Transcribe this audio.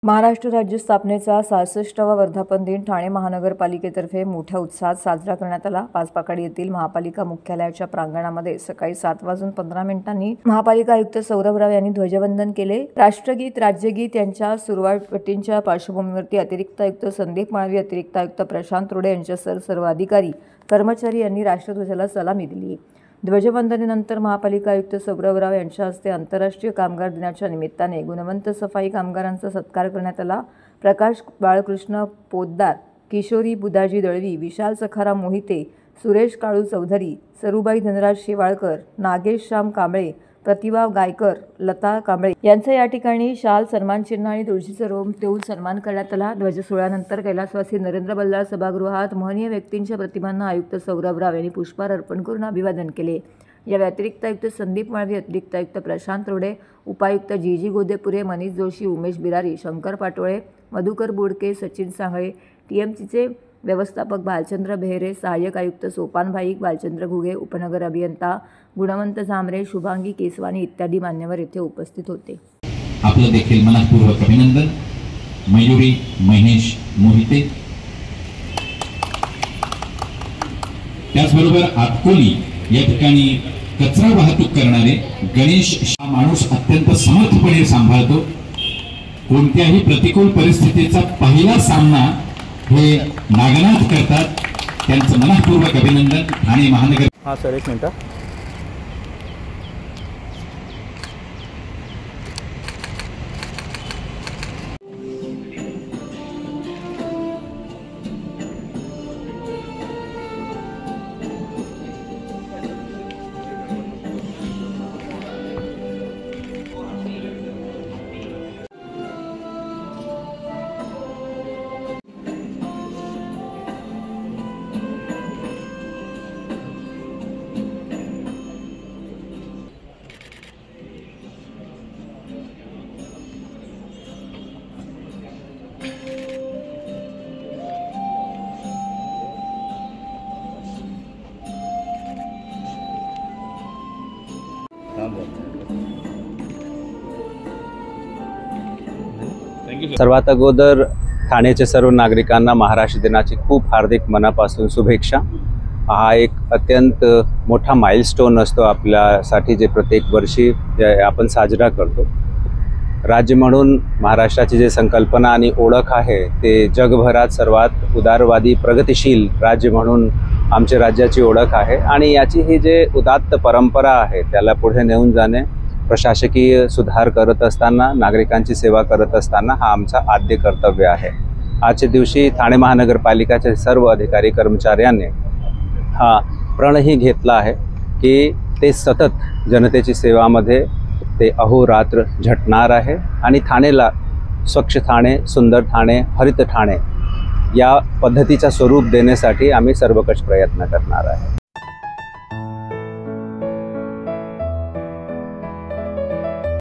महाराष्ट्र राज्य स्थापनेचा 66वा वर्धापन दिन ठाणे महानगरपालिकेतर्फे मोठ्या उत्साहात साजरा करण्यात आला। पाचपाकाडी येथील महापालिका मुख्यालयाच्या प्रांगणामध्ये सकाळी 7:15 महापालिका आयुक्त सौरभ राव यांनी ध्वजवंदन केले। राष्ट्रगीत, राज्यगीत यांच्या सुरुवातीच्या पार्श्वभूमीवर अतिरिक्त आयुक्त संदीप माळवी, अतिरिक्त आयुक्त प्रशांत रोडे यांच्यासह सर्व अधिकारी, कर्मचारी यांनी राष्ट्रध्वजाला सलामी दिली। ध्वजवंदनेनंतर महापालिका आयुक्त सौरभ राव यांच्या हस्ते आंतरराष्ट्रीय कामगार दिनाच्या निमित्ताने गुणवंत सफाई कामगारांचा सत्कार करण्यात आला। प्रकाश बाळकृष्ण पोद्दार, किशोरी बुधाजी दळवी, विशाल सखाराम मोहिते, सुरेश काळू चौधरी, सरुबाई धनराज शेवाळकर, नागेश श्याम कांबळे, प्रतिभा गायकर, लता कांबळे यांचा या ठिकाणी शाल, सन्मान चिन्ह आणि तुळशीचं रोप देऊन सन्मान करण्यात आला। ध्वजसोहळ्यानंतर कैलासवासी नरेंद्र बल्लाळ सभागृहात महनीय व्यक्तींच्या प्रतिमांना आयुक्त सौरभ राव यांनी पुष्पहार अर्पण करून अभिवादन केले। या अतिरिक्त आयुक्त संदीप माळवी, अतिरिक्त आयुक्त प्रशांत रोडे, उपायुक्त जी गोदेपुरे, मनीष जोशी, उमेश बिरारी, शंकर पाटोळे, मधुकर बोडके, सचिन सांगळे, TMCचे व्यवस्थापक भालचंद्र बेहरे, सहाय्यक आयुक्त सोपान भाईक, बालचंद्र घुगे, उपनगर अभियंता गुणवंत झांबरे, शुभांगी केसवानी इत्यादी मान्यवर येथे उपस्थित होते। आपलं देखील मनपूर्वक अभिनंदन। मयुरी महेश मोहिते, त्याचबरोबर आतकोली या ठिकाणी कचरा वाहतूक करणारे गणेश हा माणूस अत्यंत समर्थपणे सांभाळतो। कोणत्याही प्रतिकूल परिस्थितीचा पहिला सामना हे नागनाथ करतात। त्यांचं मनपूर्वक अभिनंदन। ठाणे महानगर हाँ सर, एक मिनट। सर्वात अगोदर ठाण्याच्या सर्व नागरिकांना महाराष्ट्र दिनाची खूप हार्दिक मनापासून शुभेच्छा। हा एक अत्यंत मोठा माइलस्टोन असतो आपल्यासाठी, जे प्रत्येक वर्षी आपण साजरा करतो। राज्य म्हणून महाराष्ट्राची जे संकल्पना आणि ओळख आहे ते जगभरात सर्वात उदारवादी प्रगतिशील राज्य म्हणून आमच्या राज्याची ओळख आहे आणि याची ही जे उदात्त परंपरा आहे त्याला पुढे नेऊन जाणे, प्रशासकीय सुधार करत असताना, नागरिकांची सेवा करत असताना हा आमचा आद्य कर्तव्य आहे। आजच्या दिवशी ठाणे महानगरपालिकेच्या सर्व अधिकारी कर्मचाऱ्यांनी हा प्रणही घेतला आहे की ते सतत जनतेची सेवामध्ये ते अहोरात्र झटणार आहे आणि ठाणेला स्वच्छ ठाणे, सुंदर ठाणे, हरित ठाणे या पद्धतीचा स्वरूप देण्यासाठी आम्ही सर्वकष प्रयत्न करणार आहे।